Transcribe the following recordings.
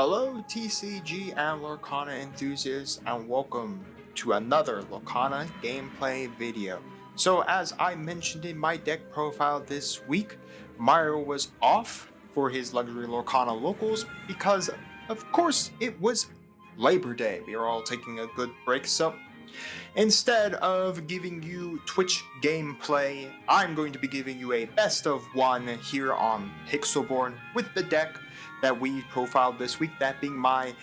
Hello TCG and Lorcana enthusiasts, and welcome to another Lorcana gameplay video. So as I mentioned in my deck profile this week, Mario was off for his Luxury Lorcana Locals because of course it was Labor Day. We are all taking a good break, so instead of giving you Twitch gameplay, I'm going to be giving you a best of one here on Pixelborn with the deck that we profiled this week, that being my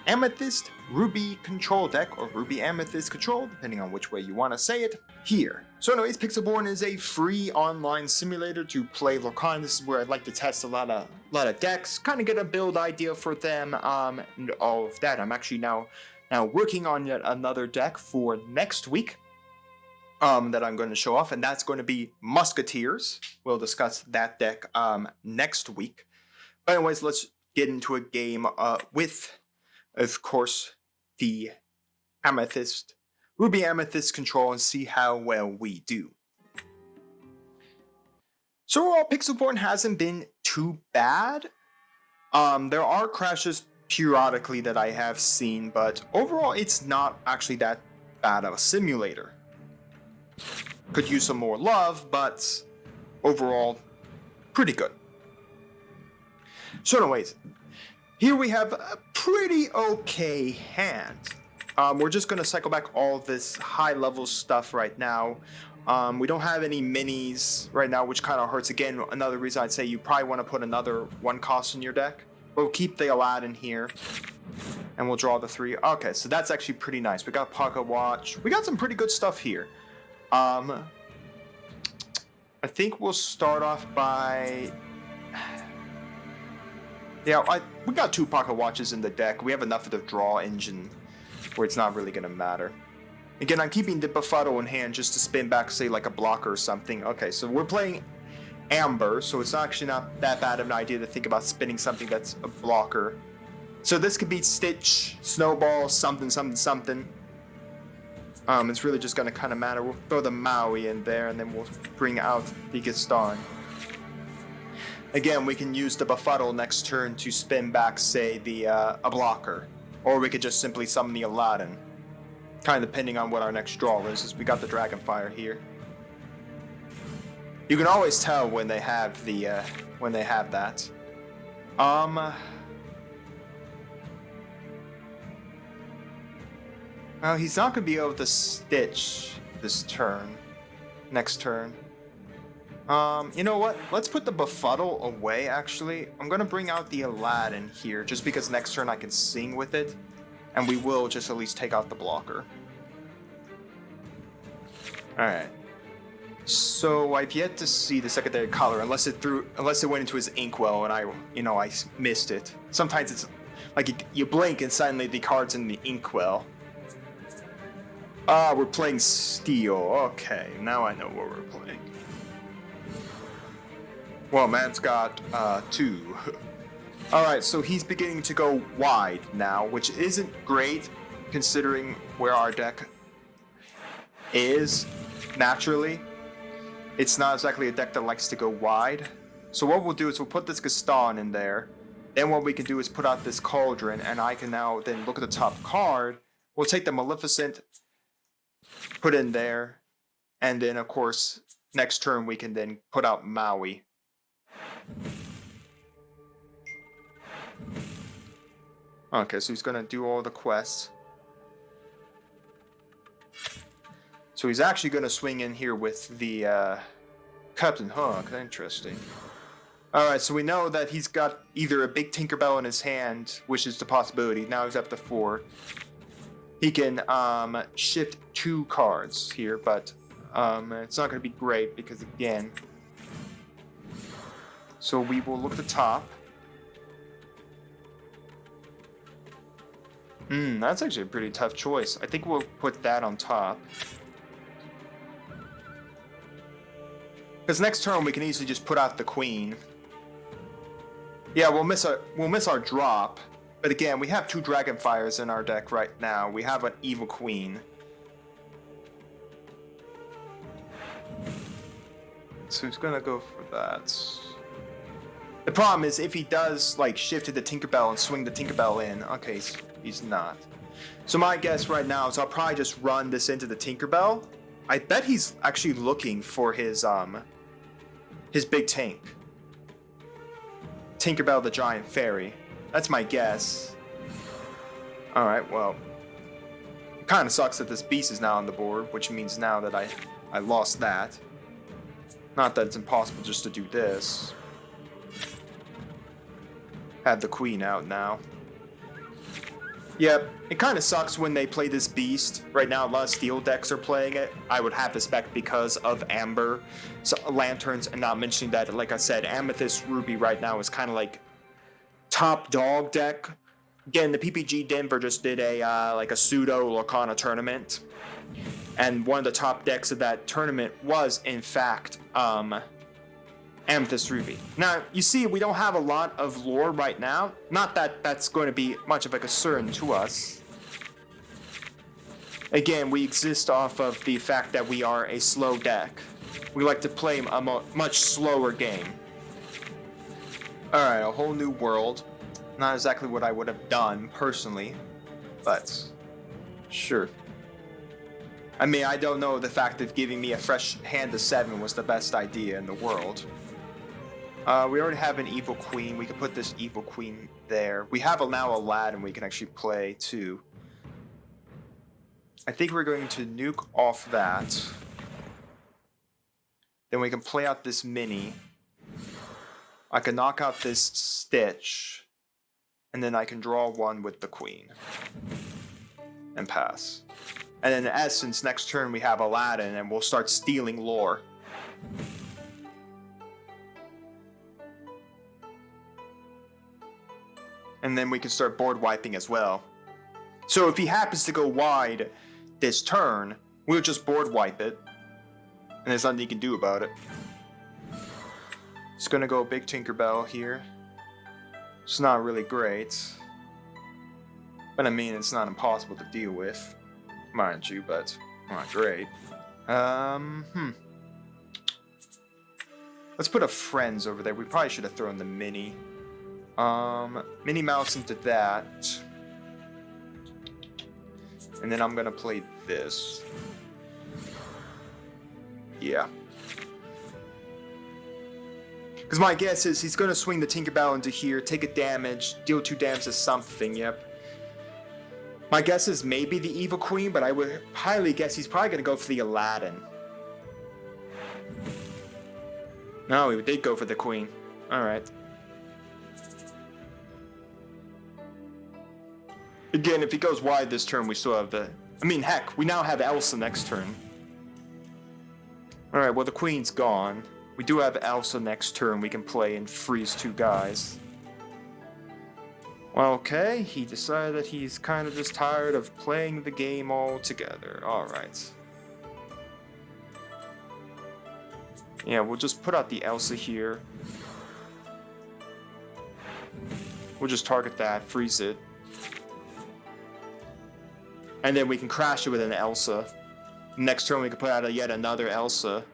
Amethyst Ruby Control deck, or Ruby Amethyst Control, depending on which way you want to say it, here. So anyways, Pixelborn is a free online simulator to play Lorcana. This is where I'd like to test a lot of decks, kind of get a build idea for them, and all of that. I'm actually now working on yet another deck for next week that I'm going to show off, and that's going to be Musketeers. We'll discuss that deck next week. But anyways, let's get into a game with, of course, the Ruby Amethyst Control and see how well we do. So overall, Pixelborn hasn't been too bad. There are crashes periodically that I have seen, but overall it's not actually that bad of a simulator. Could use some more love, but overall pretty good. So anyways, here we have a pretty okay hand. We're just going to cycle back all this high level stuff right now. We don't have any minis right now, which kind of hurts. Again, another reason I'd say you probably want to put another one cost in your deck. We'll keep the Aladdin here, and we'll draw the 3. Okay, so that's actually pretty nice. We got Pocket Watch. We got some pretty good stuff here. I think we'll start off by... Yeah, we got 2 Pocket Watches in the deck. We have enough of the draw engine where it's not really going to matter. Again, I'm keeping the Befuddle in hand just to spin back, say, like a blocker or something. Okay, so we're playing Amber, so it's actually not that bad of an idea to think about spinning something that's a blocker. So this could be Stitch, Snowball, something. It's really just going to kind of matter. We'll throw the Maui in there, and then we'll bring out the Gaston. Again, we can use the Befuddle next turn to spin back, say, a blocker. Or we could just simply summon the Aladdin. Kind of depending on what our next draw is. We got the Dragonfire here. You can always tell when they have that. Well, he's not going to be able to Stitch this turn. Next turn. You know what? Let's put the Befuddle away, actually. I'm going to bring out the Aladdin here, just because next turn I can sing with it. And we will just at least take out the blocker. Alright. So I've yet to see the secondary color, unless it went into his Inkwell and I missed it. Sometimes it's like you blink and suddenly the card's in the Inkwell. Ah, we're playing Steel. Okay, now I know what we're playing. Well, man's got 2. Alright, so he's beginning to go wide now, which isn't great considering where our deck is naturally. It's not exactly a deck that likes to go wide. So what we'll do is we'll put this Gaston in there. Then what we can do is put out this Cauldron, and I can now then look at the top card. We'll take the Maleficent, put in there, and then of course next turn we can then put out Maui. Okay, so he's gonna do all the quests. So he's actually gonna swing in here with the Captain Hook. Interesting. Alright, so we know that he's got either a big Tinkerbell in his hand, which is the possibility. Now he's up to 4. He can shift 2 cards here, but it's not gonna be great because again. So we will look at the top. That's actually a pretty tough choice. I think we'll put that on top. Because next turn we can easily just put out the Queen. Yeah, we'll miss our drop. But again, we have 2 Dragonfires in our deck right now. We have an Evil Queen. So he's gonna go for that. The problem is if he does like shift to the Tinkerbell and swing the Tinkerbell in. Okay, he's not. So my guess right now is I'll probably just run this into the Tinkerbell. I bet he's actually looking for his big tank. Tinkerbell the Giant Fairy. That's my guess. Alright, well. It kind of sucks that this beast is now on the board, which means now that I lost that. Not that it's impossible just to do this. Have the queen out now. Yep, it kind of sucks when they play this beast. Right now, a lot of steel decks are playing it. I would have to spec because of Amber Lanterns, and not mentioning that, like I said, Amethyst Ruby right now is kind of like top dog deck. Again, the PPG Denver just did a like a pseudo Lorcana tournament, and one of the top decks of that tournament was, in fact, Amethyst Ruby. Now, you see, we don't have a lot of lore right now. Not that that's going to be much of a concern to us. Again, we exist off of the fact that we are a slow deck. We like to play a much slower game. Alright, a whole new world. Not exactly what I would have done, personally. But, sure. I mean, I don't know the fact of giving me a fresh hand of 7 was the best idea in the world. We already have an evil queen. We can put this evil queen there. We have now Aladdin we can actually play too. I think we're going to nuke off that. Then we can play out this mini. I can knock out this Stitch. And then I can draw one with the queen. And pass. And then in essence, next turn we have Aladdin and we'll start stealing lore. And then we can start board wiping as well. So if he happens to go wide this turn, we'll just board wipe it. And there's nothing he can do about it. It's gonna go big Tinkerbell here. It's not really great. But I mean, it's not impossible to deal with. Mind you, but not great. Let's put a Friends over there. We probably should have thrown the Mini. Minnie Mouse into that. And then I'm gonna play this. Yeah. Because my guess is he's gonna swing the Tinkerbell into here, take a damage, deal 2 damage to something, yep. My guess is maybe the Evil Queen, but I would highly guess he's probably gonna go for the Aladdin. No, he did go for the Queen. Alright. Again, if he goes wide this turn, we still have the... I mean, heck, we now have Elsa next turn. Alright, well, the Queen's gone. We do have Elsa next turn we can play and freeze 2 guys. Well, okay, he decided that he's kind of just tired of playing the game altogether. Alright. Yeah, we'll just put out the Elsa here. We'll just target that, freeze it. And then we can crash it with an Elsa. Next turn we can put out yet another Elsa.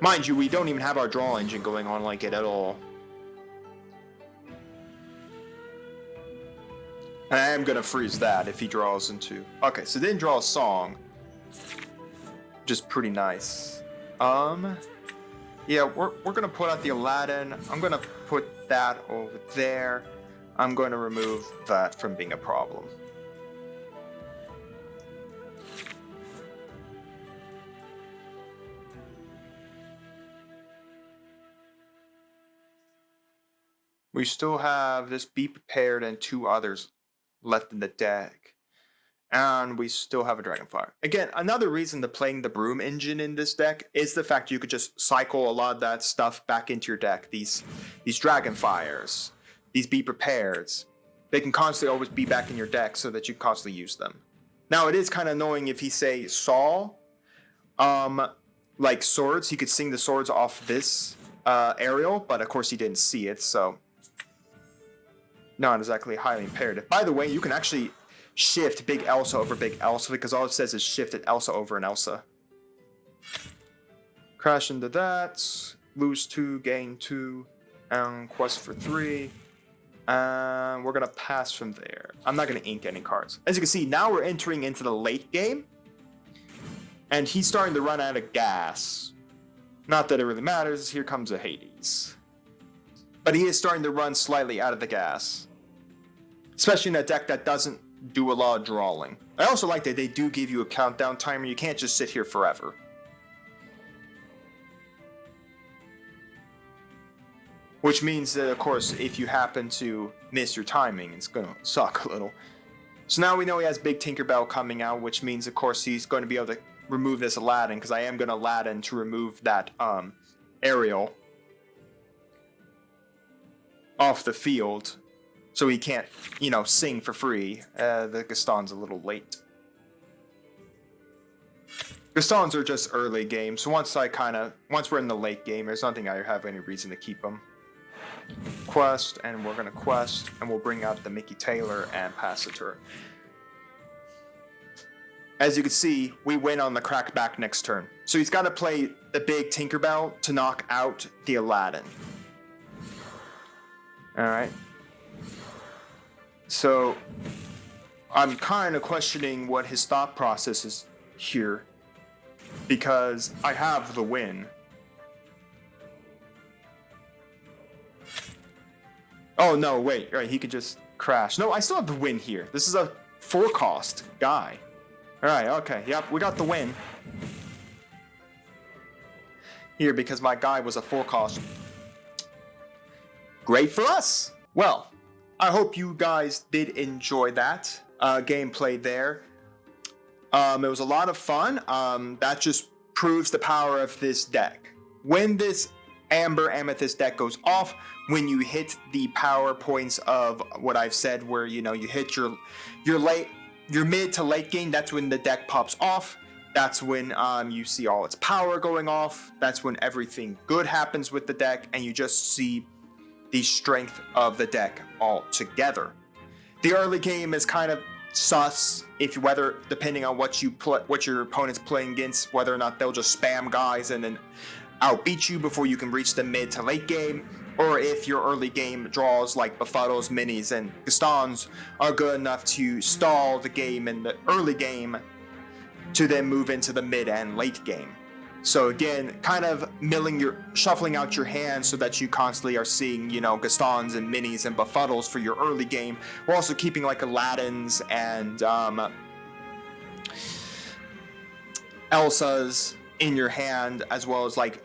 Mind you, we don't even have our draw engine going on like it at all. And I am gonna freeze that if he draws into... Okay, so then draw a song. Which is pretty nice. Yeah, we're gonna put out the Aladdin. I'm gonna put that over there. I'm going to remove that from being a problem. We still have this Be Prepared and 2 others left in the deck. And we still have a Dragonfire. Again, another reason to playing the Broom engine in this deck is the fact you could just cycle a lot of that stuff back into your deck. These Dragonfires. These Be Prepareds, they can constantly always be back in your deck so that you constantly use them. Now, it is kind of annoying if he, say, saw, like, swords. He could sing the swords off this aerial, but of course he didn't see it, so not exactly highly imperative. By the way, you can actually shift Big Elsa over Big Elsa because all it says is shifted Elsa over an Elsa. Crash into that. lose 2, gain 2, and quest for 3. And we're gonna pass from there. I'm not gonna ink any cards. As you can see, now we're entering into the late game, and he's starting to run out of gas. Not that it really matters. Here comes a Hades. But he is starting to run slightly out of the gas. Especially in a deck that doesn't do a lot of drawing. I also like that they do give you a countdown timer. You can't just sit here forever. Which means that, of course, if you happen to miss your timing, it's going to suck a little. So now we know he has Big Tinkerbell coming out, which means, of course, he's going to be able to remove this Aladdin, because I am going to Aladdin to remove that Ariel off the field, so he can't, you know, sing for free. The Gaston's a little late. Gastons are just early game, so once we're in the late game, there's nothing I have any reason to keep them. Quest, and we're gonna quest, and we'll bring out the Mickey Taylor and pass the turn. As you can see, we win on the crackback next turn. So he's got to play the Big Tinkerbell to knock out the Aladdin. Alright. So I'm kind of questioning what his thought process is here, because I have the win. Oh no, wait, right, he could just crash. No, I still have the win here. This is a 4-cost guy. Alright, okay, yep, we got the win. Here, because my guy was a 4-cost. Great for us! Well, I hope you guys did enjoy that gameplay there. It was a lot of fun. That just proves the power of this deck. When this Amber Amethyst deck goes off, when you hit the power points of what I've said, where you know you hit your mid to late game, that's when the deck pops off. That's when you see all its power going off. That's when everything good happens with the deck, and you just see the strength of the deck all together. The early game is kind of sus, depending on what your opponent's playing against, whether or not they'll just spam guys and then outbeat you before you can reach the mid to late game, or if your early game draws like Befuddles, Minis, and Gastons are good enough to stall the game in the early game to then move into the mid and late game. So again, kind of shuffling out your hands so that you constantly are seeing, you know, Gastons and Minis and Befuddles for your early game. We're also keeping like Aladdins and Elsa's in your hand, as well as like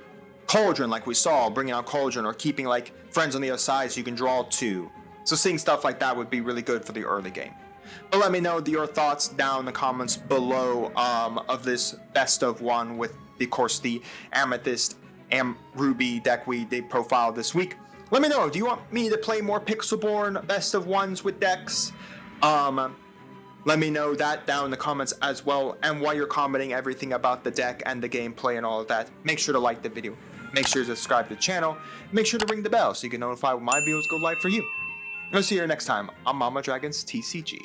Cauldron, like we saw, bringing out Cauldron, or keeping like Friends on the other side so you can draw 2. So seeing stuff like that would be really good for the early game. But let me know your thoughts down in the comments below of this best of one with, of course, the Amethyst and Ruby deck we did profile this week. Let me know, do you want me to play more Pixelborn best of ones with decks? Let me know that down in the comments as well. And while you're commenting everything about the deck and the gameplay and all of that, make sure to like the video. Make sure to subscribe to the channel. Make sure to ring the bell so you can notify when my videos go live for you. I'll see you next time on Mama Dragon's TCG.